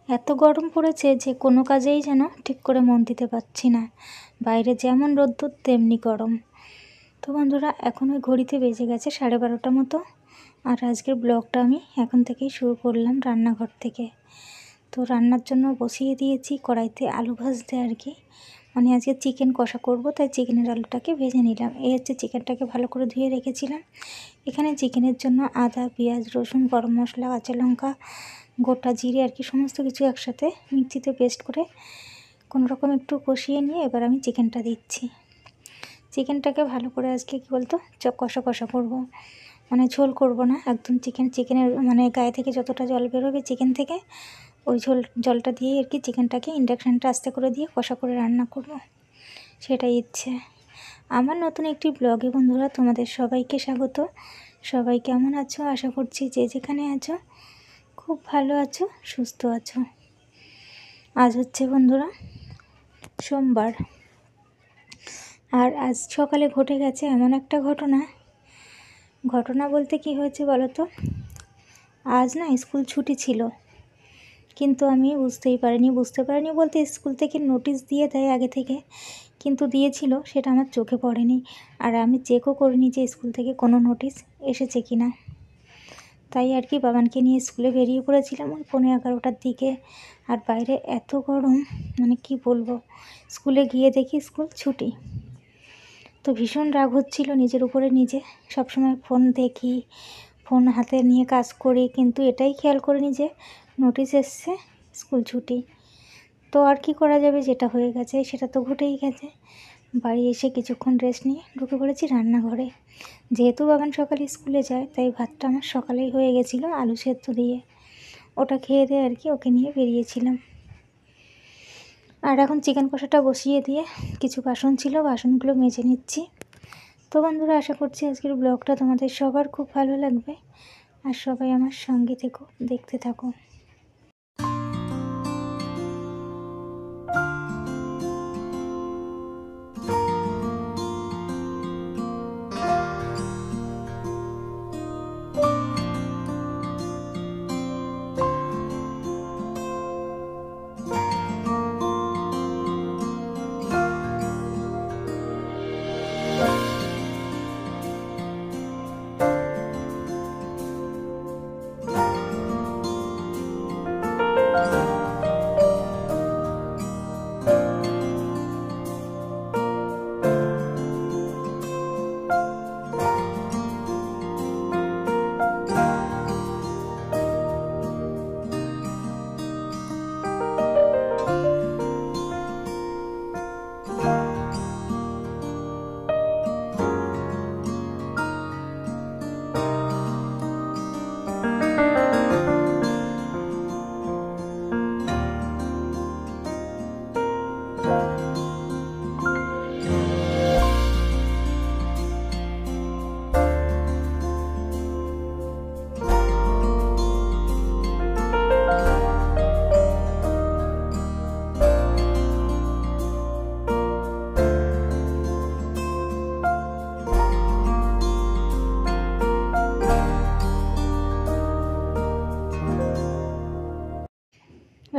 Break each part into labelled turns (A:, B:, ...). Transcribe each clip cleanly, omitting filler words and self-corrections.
A: এত গরম পড়েছে যে কোনো কাজেই যেন ঠিক করে মন দিতে পারছি না। বাইরে যেমন রোদ্দুর তেমনি গরম। তো বন্ধুরা, এখন ওই ঘড়িতে বেজে গেছে 12:30 মতো। আর আজকের ব্লগটা আমি এখন থেকেই শুরু করলাম রান্নাঘর থেকে। তো রান্নার জন্য বসিয়ে দিয়েছি কড়াইতে আলু ভাজতে আর কি, মানে আজকে চিকেন কষা করব, তাই চিকেনের আলুটাকে ভেজে নিলাম। এই হচ্ছে চিকেনটাকে ভালো করে ধুয়ে রেখেছিলাম। এখানে চিকেনের জন্য আদা, পেঁয়াজ, রসুন, গরম মশলা, কাঁচা লঙ্কা, গোটা জিরে আর কি সমস্ত কিছু একসাথে মিক্সিতে পেস্ট করে কোনো রকম একটু কষিয়ে নিয়ে এবার আমি চিকেনটা দিচ্ছি। চিকেনটাকে ভালো করে আজকে কী বলতো কষা কষা করব, মানে ঝোল করব না, একদম চিকেনের মানে গায়ে থেকে যতটা জল বেরোবে চিকেন থেকে ওই জলটা দিয়েই আর কি চিকেনটাকে ইন্ডাকশানটা আস্তে করে দিয়ে কষা করে রান্না করব, সেটাই ইচ্ছে আমার। নতুন একটি ব্লগে বন্ধুরা তোমাদের সবাইকে স্বাগত। সবাই কেমন আছো? আশা করছি যে যেখানে আছো খুব ভালো আছো, সুস্থ আছো। আজ হচ্ছে বন্ধুরা সোমবার, আর আজ সকালে ঘটে গেছে এমন একটা ঘটনা বলতে কি হয়েছে বলো তো। আজ না স্কুল ছুটি ছিল, কিন্তু আমি বুঝতে পারিনি বলতে স্কুল থেকে নোটিশ দিয়ে দেয় আগে থেকে, কিন্তু দিয়েছিল সেটা আমার চোখে পড়েনি। আর আমি চেকও করিনি যে স্কুল থেকে কোনো নোটিশ এসেছে কি না। তাই আর কি বাবানকে নিয়ে স্কুলে বেরিয়ে পড়েছিলাম ওই 11:30টার দিকে। আর বাইরে এত গরম, মানে কি বলবো। স্কুলে গিয়ে দেখি স্কুল ছুটি। তো ভীষণ রাগ হচ্ছিল নিজের উপরে নিজে। সবসময় ফোন দেখি, ফোন হাতে নিয়ে কাজ করি, কিন্তু এটাই খেয়াল করিনি যে নোটিশ এসছে স্কুল ছুটি। তো আর কি করা যাবে, যেটা হয়ে গেছে সেটা তো ঘটেই গেছে। বাড়ি এসে কিছুক্ষণ রেস্ট নিয়ে ঢুকে পড়েছি রান্নাঘরে। যেহেতু বাবান সকালে স্কুলে যায় তাই ভাতটা আমার সকালেই হয়ে গেছিলো আলু সেদ্ধ দিয়ে, ওটা খেয়ে দিয়ে আর কি ওকে নিয়ে বেরিয়েছিলাম। আর এখন চিকেন কষাটা বসিয়ে দিয়ে কিছু বাসন ছিল, বাসনগুলো মেজে নিচ্ছি। তো বন্ধুরা, আশা করছি আজকের ব্লগটা তোমাদের সবার খুব ভালো লাগবে, আর সবাই আমার সঙ্গে থেকো, দেখতে থাকো।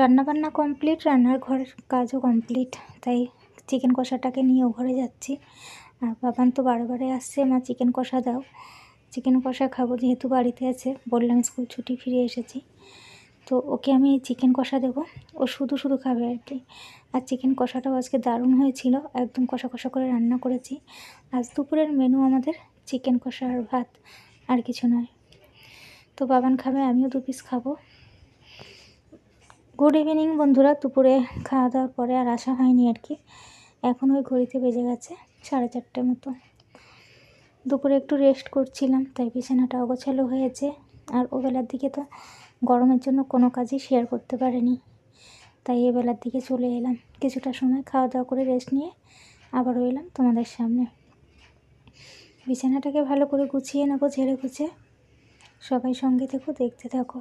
A: রান্নাবান্না কমপ্লিট, রান্নার ঘরের কাজও কমপ্লিট, তাই চিকেন কষাটাকে নিয়ে ও ঘরে যাচ্ছি। আর বাবান তো বারে আসছে, মা চিকেন কষা দাও, চিকেন কষা খাবো, যেহেতু বাড়িতে আছে, বললাম স্কুল ছুটি ফিরে এসেছি, তো ওকে আমি চিকেন কষা দেবো, ও শুধু খাবে আর কি। আর চিকেন কষাটাও আজকে দারুণ হয়েছিল, একদম কষা কষা করে রান্না করেছি। আজ দুপুরের মেনু আমাদের চিকেন কষা আর ভাত, আর কিছু নয়। তো বাবান খাবে, আমিও 2 পিস খাবো। গুড ইভিনিং বন্ধুরা। দুপুরে খাওয়া দাওয়ার পরে আর আসা হয়নি আর কি। এখন ওই ঘড়িতে বেজে গেছে 4:30 মতো। দুপুরে একটু রেস্ট করছিলাম, তাই বিছানাটা অগোছালো হয়েছে। আর ওবেলার দিকে তো গরমের জন্য কোনো কাজই শেয়ার করতে পারিনি, তাই এবেলার দিকে চলে এলাম। কিছুটা সময় খাওয়া দাওয়া করে রেস্ট নিয়ে আবারও এলাম তোমাদের সামনে। বিছানাটাকে ভালো করে গুছিয়ে নেবো, ঝেড়ে গুছে। সবাই সঙ্গে থেকো, দেখতে থাকো।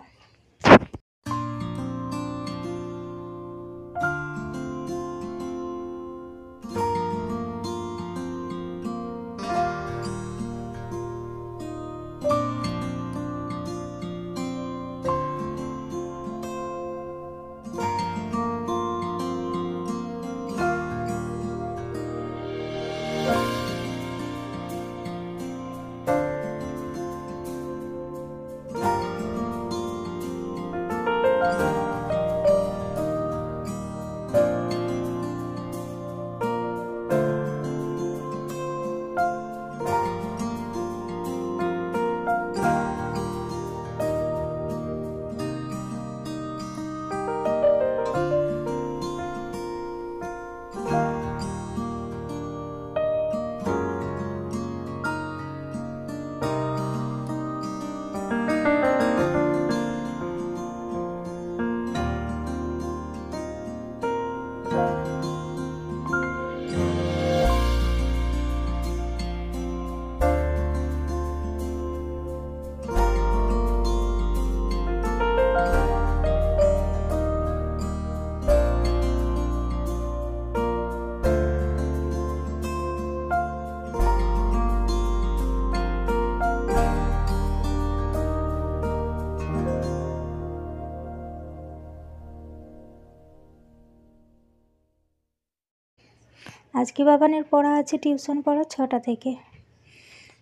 A: আজকে বাবানের পড়া আছে, টিউশন পড়া 6টা থেকে।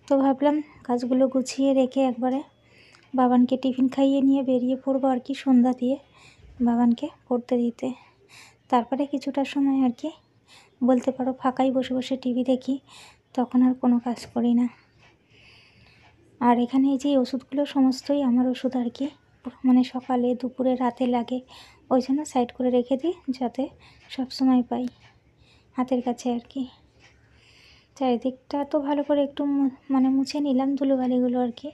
A: তো ভাবলাম কাজগুলো গুছিয়ে রেখে একবারে বাবানকে টিফিন খাইয়ে নিয়ে বেরিয়ে পড়বো আর কি, সন্ধ্যা দিয়ে বাবানকে পড়তে দিতে। তারপরে কিছুটা সময় আর কি বলতে পারো ফাঁকাই বসে বসে টিভি দেখি, তখন আর কোনো কাজ করি না। আর এখানে এই যে ওষুধগুলো সমস্তই আমার ওষুধ আর কি, মানে সকালে দুপুরে রাতে লাগে, ওই জন্য সাইড করে রেখে দিই যাতে সব সময় পাই হাতের কাছে আর কি। চারিদিকটা তো ভালো করে একটু মানে মুছে নিলাম ধুলোবালিগুলো আর কি।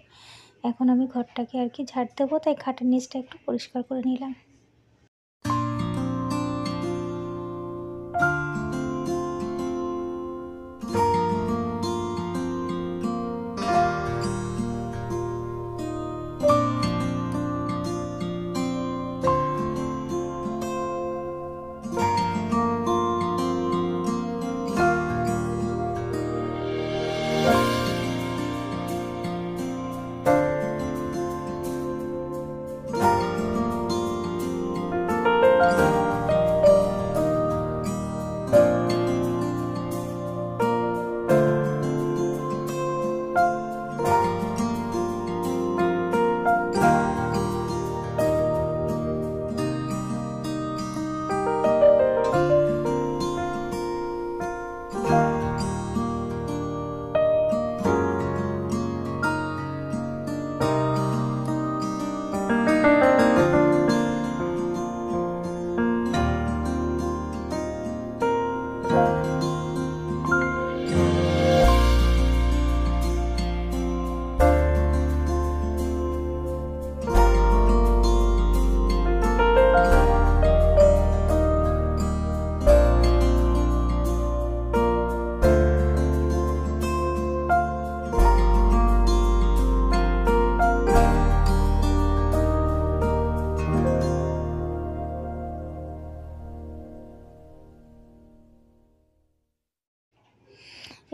A: এখন আমি ঘরটাকে আর কি ঝাড় দেবো, তাই খাটের নিচটা একটু পরিষ্কার করে নিলাম।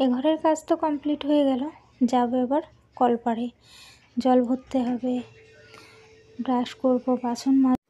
A: এ ঘরের কাজ তো কমপ্লিট হয়ে গেল, যাবো এবার কলপাড়ে, জল ভরতে হবে, ব্রাশ করবো, বাসন মাজবো।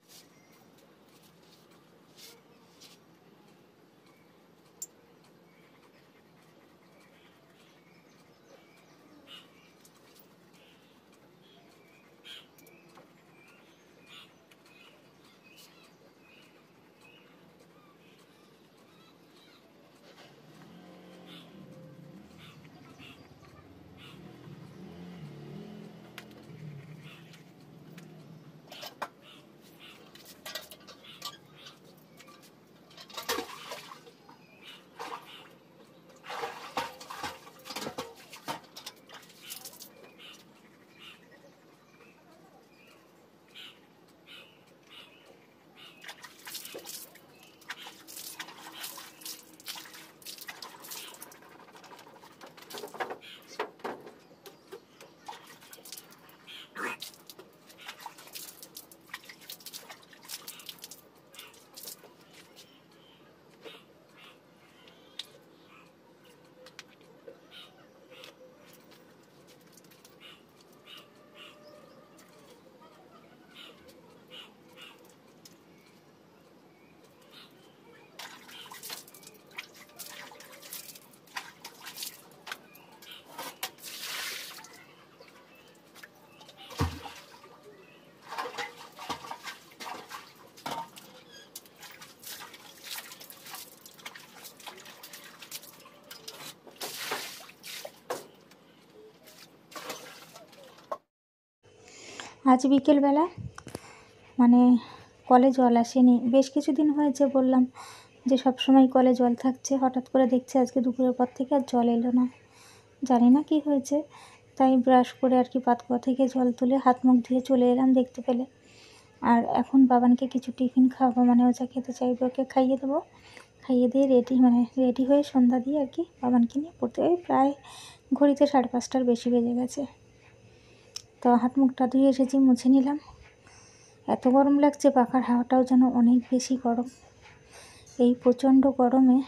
A: আজ বিকেলবেলা মানে কলে জল আসেনি, বেশ কিছুদিন হয়েছে বললাম যে সব সময় কলে জল থাকছে, হঠাৎ করে দেখছি আজকে দুপুরের পর থেকে আর জল এলো না, জানি না কি হয়েছে। তাই ব্রাশ করে আর কি পাতকুয়া থেকে জল তুলে হাত মুখ ধুয়ে চলে এলাম দেখতে পেলে। আর এখন বাবানকে কিছু টিফিন খাওয়াবো, মানে ও যা খেতে চাইবে ওকে খাইয়ে দেবো, খাইয়ে দিয়ে রেডি হয়ে সন্ধ্যা দিয়ে আর কি বাবানকে নিয়ে পড়তে, ওই প্রায় ঘড়িতে 5:30টার বেশি বেজে গেছে। তো হাত মুখটা ধুয়ে এসেছি, মুছে নিলাম। এত গরম লাগছে, পাখার হাওয়াটাও যেন অনেক বেশি গরম। এই প্রচণ্ড গরমে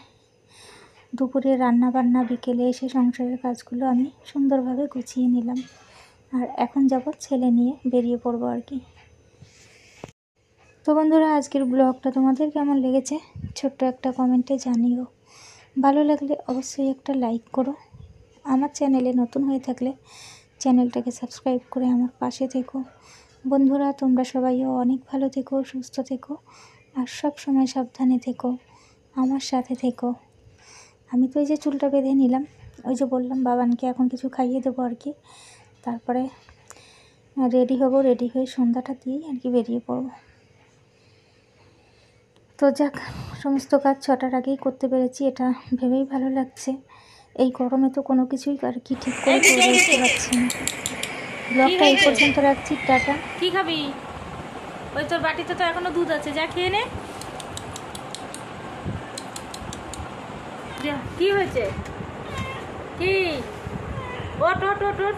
A: দুপুরে রান্না বান্না, বিকেলে এসে সংসারের কাজগুলো আমি সুন্দরভাবে গুছিয়ে নিলাম। আর এখন যাব ছেলে নিয়ে বেরিয়ে পড়বো আর কি। তো বন্ধুরা, আজকের ব্লগটা তোমাদের কেমন লেগেছে ছোট্ট একটা কমেন্টে জানিও। ভালো লাগলে অবশ্যই একটা লাইক করো। আমার চ্যানেলে নতুন হয়ে থাকলে চ্যানেলটাকে সাবস্ক্রাইব করে আমার পাশে থেকো। বন্ধুরা, তোমরা সবাইও অনেক ভালো থেকো, সুস্থ থেকো, আর সব সময় সাবধানে থেকো, আমার সাথে থেকো। আমি তো এই যে চুলটা বেঁধে নিলাম, ওই যে বললাম বাবানকে এখন কিছু খাইয়ে দেবো আর কি, তারপরে রেডি হব, রেডি হয়ে সন্ধ্যাটা দিয়েই আর কি বেরিয়ে পড়ব। তো যাক, সমস্ত কাজ 6টার আগেই করতে পেরেছি, এটা ভেবেই ভালো লাগছে। এই গরমে তো কোনো কিছুই আর কি ঠিক করে করে উঠতে পারছি না। ব্লগটা এই পর্যন্ত রাখছি, টাটা।
B: কি খাবি? ওই তোর বাটিতে তো এখনো দুধ আছে, যা খেয়ে নে। কি হয়েছে? কি? ওট ওট ওট ওট